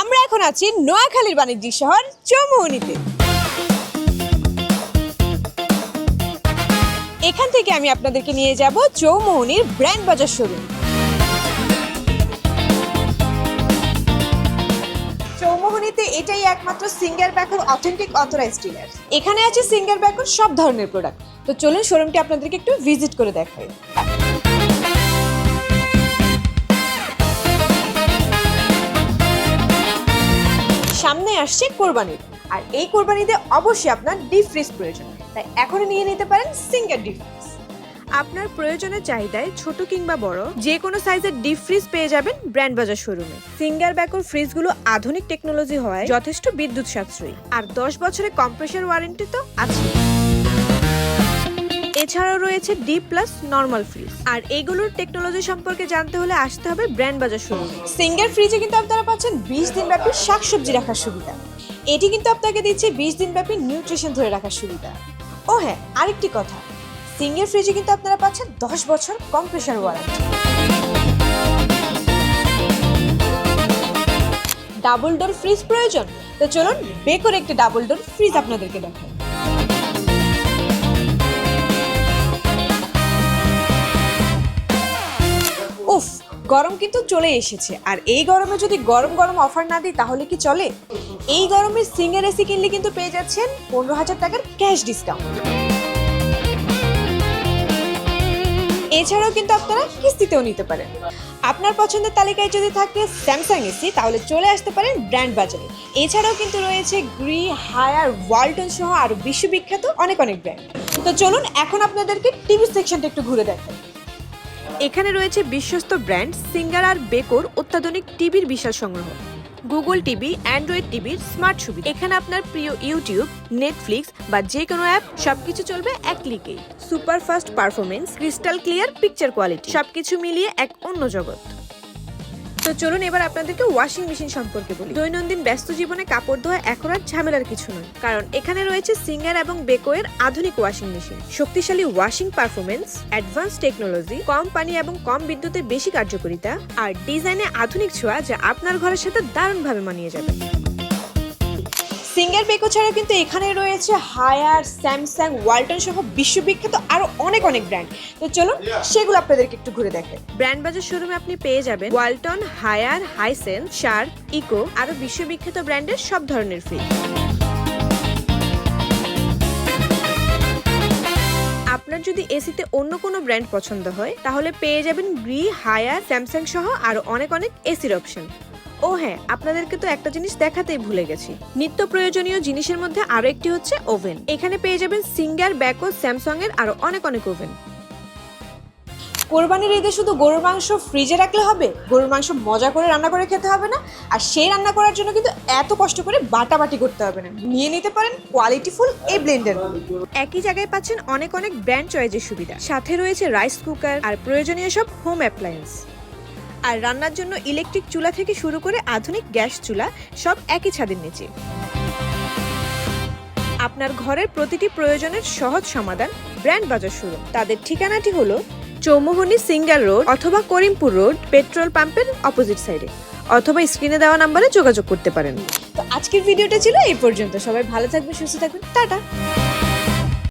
আমরা এখন আছি নোয়াখালীর বাণিজ্যিক শহর চৌমুহনীতে। এখান থেকে আমি আপনাদেরকে নিয়ে যাব চৌমুহনীর ব্র্যান্ড বাজার শোরুম। চৌমুহনীতে এটাই একমাত্র সিঙ্গার ব্যাকর অথেন্টিক অথরাইজড ডিলার। এখানে আছে সিঙ্গার ব্যাকর সব ধরনের প্রোডাক্ট। তো চলুন শোরুমটি আপনাদেরকে একটু ভিজিট করে দেখাই। সামনে আসছে কোরবানি, আর এই কোরবানিতে অবশ্যই আপনার ডিপ ফ্রিজ প্রয়োজন, তাই এখনই নিয়ে নিতে পারেন সিঙ্গার ডিপ ফ্রিজ। আপনার প্রয়োজনের চাহিদায় ছোট কিংবা বড় যে কোনো সাইজের ডিপ ফ্রিজ পেয়ে যাবেন ব্র্যান্ড বাজার শোরুমে। সিঙ্গার ব্যাকর ফ্রিজগুলো আধুনিক টেকনোলজি হয় যথেষ্ট বিদ্যুৎ সাশ্রয়ী, আর 10 বছরের কম্প্রেসার ওয়ারেন্টি তো আছে। এছাড়াও রয়েছে ডি প্লাস নরমাল ফ্রিজ, আর এইগুলোর টেকনোলজি সম্পর্কে জানতে হলে আসতে হবে ব্র্যান্ড বাজার শোরুমে। সিঙ্গার ফ্রিজে কিন্তু আপনারা পাচ্ছেন 20 দিন ব্যাপী শাকসবজি রাখার সুবিধা। এটি কিন্তু আপনাকে দিচ্ছে 20 দিন ব্যাপী নিউট্রিশন ধরে রাখার সুবিধা। ও হ্যাঁ, আরেকটি কথা, সিঙ্গার ফ্রিজে কিন্তু আপনারা পাচ্ছেন 10 বছর compressor warranty. Double door fridge প্রয়োজন? তো চলুন বেকর একটি ডাবল ডোর ফ্রিজ আপনাদেরকে দেখাই। উফ, গরম কিন্তু চলে এসেছে, আর এই গরমে যদি গরম গরম অফার না দিই তাহলে কি চলে? এই গরমে সিঙ্গার এসি কিনলে কিন্তু পেয়ে যাচ্ছেন 15,000 টাকার ক্যাশ ডিসকাউন্ট। এছাড়াও কিন্তু আপনারা কিস্তিতেও নিতে পারেন। আপনার পছন্দের তালিকায় যদি থাকে স্যামসাং এসি, তাহলে চলে আসতে পারেন ব্র্যান্ড বাজারে। এছাড়াও কিন্তু রয়েছে গ্রি, হায়ার, ওয়ালটন সহ আরো বিশ্ববিখ্যাত অনেক ব্র্যান্ড। তো চলুন এখন আপনাদেরকে টিভি সেকশনটা একটু ঘুরে দেখাই। এখানে রয়েছে বিশ্বস্ত ব্র্যান্ড সিঙ্গার আর বেকর অত্যাধুনিক টিভির বিশাল সংগ্রহ। গুগল টিভি, অ্যান্ড্রয়েড টিভির স্মার্ট সুবিধা। এখানে আপনার প্রিয় ইউটিউব, নেটফ্লিক্স বা যে কোনো অ্যাপ সবকিছু চলবে এক ক্লিকেই। Super fast performance, crystal clear picture quality, সবকিছু মিলিয়ে এক অন্য জগৎ। তো চলুন এবার আপনাদেরকে ওয়াশিং মেশিন সম্পর্কে বলি। দৈনন্দিন ব্যস্ত জীবনে কাপড় ধোয়া এখন আর ঝামেলার কিছু নয়, কারণ এখানে রয়েছে সিঙ্গার এবং বেকোয়ের আধুনিক ওয়াশিং মেশিন। শক্তিশালী ওয়াশিং পারফরমেন্স, অ্যাডভান্স টেকনোলজি, কম পানি এবং কম বিদ্যুতে বেশি কার্যকারিতা, আর ডিজাইনে আধুনিক ছোঁয়া যা আপনার ঘরের সাথে দারুণভাবে মানিয়ে যাবে। সিঙ্গার বেকো ছাড়াও কিন্তু এখানে রয়েছে হায়ার, স্যামসাং, ওয়ালটন সহ বিশ্ববিখ্যাত আরো অনেক ব্র্যান্ড। তো চলুন সেগুলো আপনাদেরকে একটু ঘুরে দেখাই। ব্র্যান্ড বাজার শোরুমে আপনি পেয়ে যাবেন Walton, Haier, Hisense, Shark, Eco আরো বিশ্ববিখ্যাত ব্র্যান্ডের সব ধরনের ফ্রিজ। আপনার যদি এসিতে অন্য কোনো ব্র্যান্ড পছন্দ হয় তাহলে পেয়ে যাবেন গ্রি, হায়ার, স্যামসাং সহ আরো অনেক এসির অপশন। ও হ্যাঁ, আপনাদেরকে তো একটা জিনিস দেখাতেই ভুলে গেছি। নিত্য প্রয়োজনীয় জিনিসের মধ্যে আরো একটি হচ্ছে ওভেন। এখানে পেয়ে যাবেন সিঙ্গার, ব্যাকো, স্যামসাং এর আরো অনেক ওভেন। কোরবানির ঈদে শুধু গরুর মাংস ফ্রিজে রাখলে হবে? গরুর মাংস মজা করে রান্না করে খেতে হবে না, আর সেই রান্না করার জন্য কিন্তু এত কষ্ট করে বাটাবাটি করতে হবে না। নিয়ে নিতে পারেন কোয়ালিটিফুল এই ব্লেন্ডার। একই জায়গায় পাচ্ছেন অনেক ব্র্যান্ড চয়েসের সুবিধা, সাথে রয়েছে রাইস কুকার আর প্রয়োজনীয় সব হোম অ্যাপ্লায়েন্স। আর রান্নার জন্য ইলেকট্রিক চুলা থেকে শুরু করে আধুনিক গ্যাস চুলা সব একই ছাদের নিচে। আপনার ঘরের প্রতিটি প্রয়োজনের সহজ সমাধান ব্র্যান্ড বাজার শোরুম। তাদের ঠিকানাটি হলো চৌমুহনী সিঙ্গার রোড অথবা করিমপুর রোড, পেট্রোল পাম্পের অপোজিট সাইডে, অথবা স্ক্রিনে দেওয়া নাম্বারে যোগাযোগ করতে পারেন। তো আজকের ভিডিওটা ছিল এই পর্যন্ত। সবাই ভালো থাকবেন, সুস্থ থাকবেন, টাটা।